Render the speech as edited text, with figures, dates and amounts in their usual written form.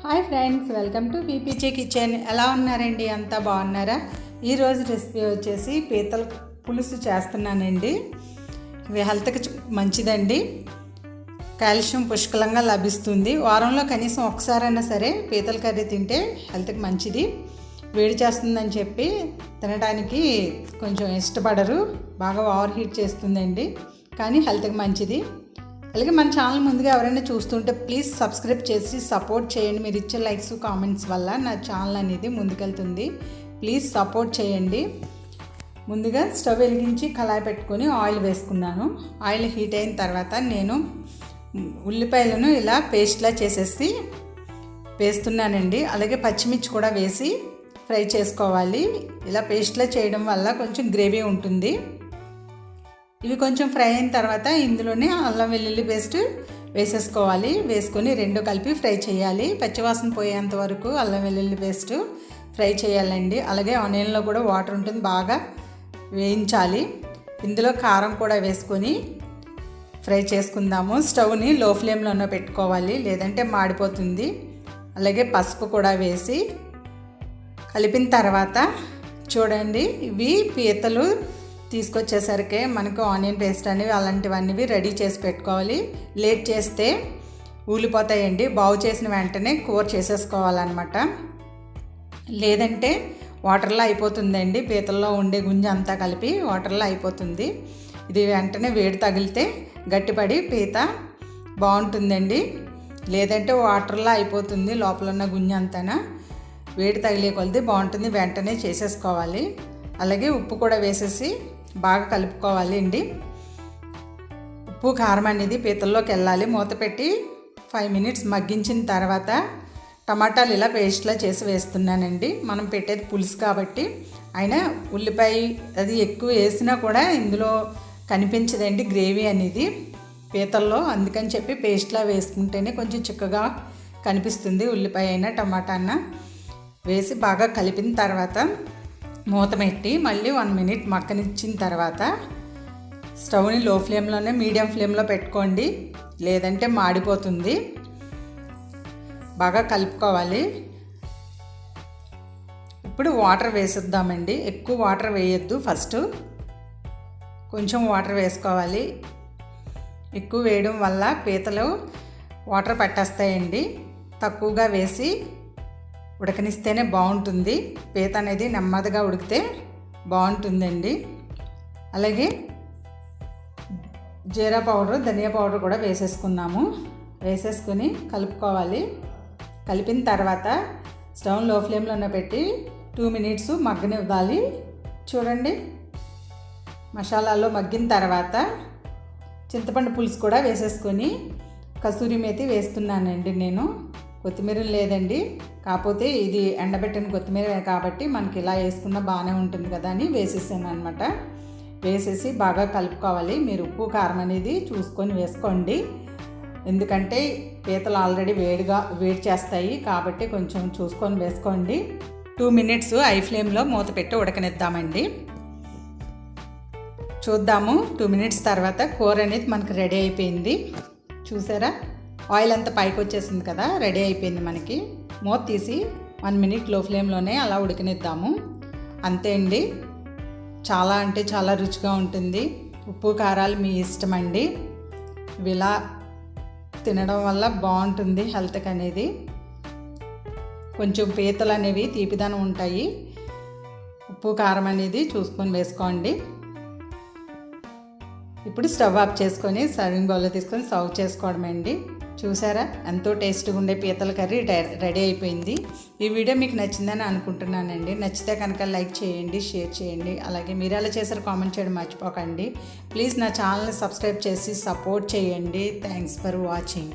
Hi friends, welcome to PPJ kitchen. ఎలా ఉన్నారండి? అంతా బాగున్నారా? ఈరోజు రెసిపీ వచ్చేసి పీతల పులుసు చేస్తున్నానండి. ఇవి హెల్త్కి మంచిదండి. కాల్షియం పుష్కలంగా లభిస్తుంది. వారంలో కనీసం ఒకసారైనా సరే పీతల కర్రీ తింటే హెల్త్కి మంచిది. వేడి చేస్తుందని చెప్పి తినడానికి కొంచెం ఇష్టపడరు, బాగా ఓవర్ హీట్ చేస్తుందండి, కానీ హెల్త్కి మంచిది. అలాగే మన ఛానల్ ముందుగా ఎవరైనా చూస్తుంటే ప్లీజ్ సబ్స్క్రైబ్ చేసి సపోర్ట్ చేయండి. మీరు ఇచ్చే లైక్స్ కామెంట్స్ వల్ల నా ఛానల్ అనేది ముందుకెళ్తుంది. ప్లీజ్ సపోర్ట్ చేయండి. ముందుగా స్టవ్ వెలిగించి కళాయి పెట్టుకొని ఆయిల్ వేసుకున్నాను. ఆయిల్ హీట్ అయిన తర్వాత నేను ఉల్లిపాయలను ఇలా పేస్ట్లా చేసేసి వేస్తున్నానండి. అలాగే పచ్చిమిర్చి కూడా వేసి ఫ్రై చేసుకోవాలి. ఇలా పేస్ట్లా చేయడం వల్ల కొంచెం గ్రేవీ ఉంటుంది. ఇవి కొంచెం ఫ్రై అయిన తర్వాత ఇందులోనే అల్లం వెల్లుల్లి పేస్ట్ వేసేసుకోవాలి. వేసుకొని రెండు కలిపి ఫ్రై చేయాలి. పచ్చివాసన పోయేంత వరకు అల్లం వెల్లుల్లి పేస్ట్ ఫ్రై చేయాలండి. అలాగే ఆనియన్లో కూడా వాటర్ ఉంటుంది, బాగా వేయించాలి. ఇందులో కారం కూడా వేసుకొని ఫ్రై చేసుకుందాము. స్టవ్ని లో ఫ్లేమ్లోనే పెట్టుకోవాలి, లేదంటే మాడిపోతుంది. అలాగే పసుపు కూడా వేసి కలిపిన తర్వాత చూడండి, ఇవి పీతలు తీసుకొచ్చేసరికి మనకు ఆనియన్ పేస్ట్ అనేవి అలాంటివన్నీ రెడీ చేసి పెట్టుకోవాలి. లేట్ చేస్తే ఊలిపోతాయండి. బాగు చేసిన వెంటనే కూర చేసేసుకోవాలన్నమాట, లేదంటే వాటర్లో అయిపోతుందండి. పీతల్లో ఉండే గుంజ అంతా కలిపి వాటర్లో అయిపోతుంది. ఇది వెంటనే వేడి తగిలితే గట్టిపడి పీత బాగుంటుందండి, లేదంటే వాటర్లో అయిపోతుంది. లోపల ఉన్న గుంజ అంతా వేడి తగిలే కొలది బాగుంటుంది. వెంటనే చేసేసుకోవాలి. అలాగే ఉప్పు కూడా వేసేసి బాగా కలుపుకోవాలి అండి. ఉప్పు కారం అనేది పీతల్లోకి వెళ్ళాలి. మూత పెట్టి 5 minutes మగ్గించిన తర్వాత టమాటాలు ఇలా పేస్ట్లా చేసి వేస్తున్నానండి. మనం పెట్టేది పులుసు కాబట్టి అయినా ఉల్లిపాయ అది ఎక్కువ వేసినా కూడా ఇందులో కనిపించదండి గ్రేవీ అనేది పీతల్లో. అందుకని చెప్పి పేస్ట్లా వేసుకుంటేనే కొంచెం చిక్కగా కనిపిస్తుంది. ఉల్లిపాయ అయినా టమాటా అయినా వేసి బాగా కలిపిన తర్వాత మూత పెట్టి మళ్ళీ 1 minute మగ్గనిచ్చిన తర్వాత స్టవ్ని లో ఫ్లేమ్లోనే మీడియం ఫ్లేమ్లో పెట్టుకోండి, లేదంటే మాడిపోతుంది. బాగా కలుపుకోవాలి. ఇప్పుడు వాటర్ వేసేద్దామండి. ఎక్కువ వాటర్ వేయొద్దు, ఫస్ట్ కొంచెం వాటర్ వేసుకోవాలి. ఎక్కువ వేయడం వల్ల పీతలు వాటర్ పట్టేస్తాయండి. తక్కువగా వేసి ఉడకనిస్తేనే బాగుంటుంది. పీత అనేది నెమ్మదిగా ఉడికితే బాగుంటుందండి. అలాగే జీరా పౌడర్, ధనియా పౌడర్ కూడా వేసేసుకున్నాము. వేసేసుకొని కలుపుకోవాలి. కలిపిన తర్వాత స్టవ్ లో ఫ్లేమ్లోనే పెట్టి 2 minutes మగ్గనివ్వాలి. చూడండి, మసాలాలో మగ్గిన తర్వాత చింతపండు పులుసు కూడా వేసేసుకొని కసూరి మేతి వేస్తున్నానండి. నేను కొత్తిమీర లేదండి, కాకపోతే ఇది ఎండబెట్టిన కొత్తిమీర కాబట్టి మనకి ఇలా వేసుకున్న బాగానే ఉంటుంది కదా అని వేసేసాను అనమాట. వేసేసి బాగా కలుపుకోవాలి. మీరు ఉప్పు కారం అనేది చూసుకొని వేసుకోండి, ఎందుకంటే పీతలు ఆల్రెడీ వేడి చేస్తాయి కాబట్టి కొంచెం చూసుకొని వేసుకోండి. 2 minutes హై ఫ్లేమ్లో మూత పెట్టి ఉడకనిద్దామండి. చూద్దాము. 2 minutes తర్వాత కూర అనేది మనకి రెడీ అయిపోయింది. చూసారా, ఆయిల్ అంతా పైకి వచ్చేసింది కదా, రెడీ అయిపోయింది మనకి. మూత తీసి 1 minute లో ఫ్లేమ్లోనే అలా ఉడకనిద్దాము. అంతే అండి, చాలా అంటే చాలా రుచిగా ఉంటుంది. ఉప్పు కారాలు మీ ఇష్టం అండి. ఇలా తినడం వల్ల బాగుంటుంది హెల్త్కి అనేది. కొంచెం పీతలు అనేవి తీపిదనం ఉంటాయి. ఉప్పు కారం అనేది చూసుకొని వేసుకోండి. ఇప్పుడు స్టవ్ ఆఫ్ చేసుకొని సర్వింగ్ బౌల్లో తీసుకొని సర్వ్ చేసుకోవడమే అండి. చూసారా, ఎంతో టేస్టీగా ఉండే పీతల కర్రీ రెడీ అయిపోయింది. ఈ వీడియో మీకు నచ్చిందని అనుకుంటున్నానండి. నచ్చితే కనుక లైక్ చేయండి, షేర్ చేయండి. అలాగే మీరు ఎలా చేశారో కామెంట్ చేయడం మర్చిపోకండి. ప్లీజ్ నా ఛానల్ని సబ్స్క్రైబ్ చేసి సపోర్ట్ చేయండి. Thanks for watching.